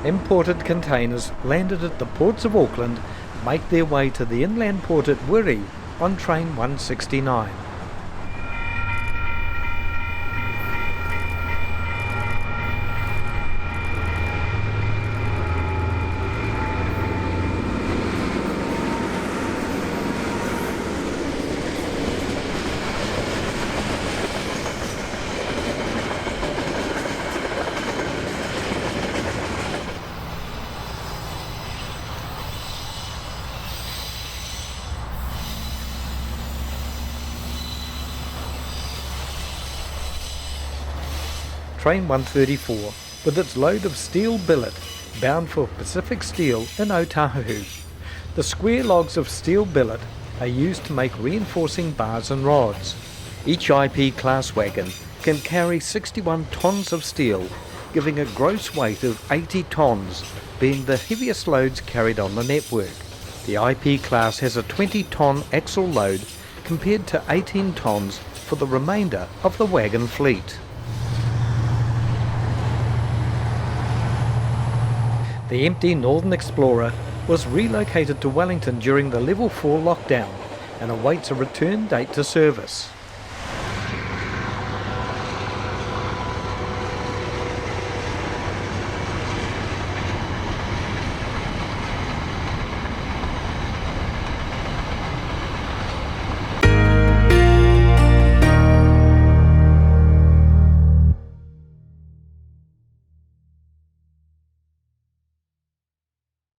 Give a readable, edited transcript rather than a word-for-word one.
Imported containers landed at the ports of Auckland make their way to the inland port at Wiri on train 169. Train 134, with its load of steel billet, bound for Pacific Steel in Otahuhu. The square logs of steel billet are used to make reinforcing bars and rods. Each IP class wagon can carry 61 tonnes of steel, giving a gross weight of 80 tonnes, being the heaviest loads carried on the network. The IP class has a 20-tonne axle load compared to 18 tonnes for the remainder of the wagon fleet. The empty Northern Explorer was relocated to Wellington during the Level 4 lockdown and awaits a return date to service.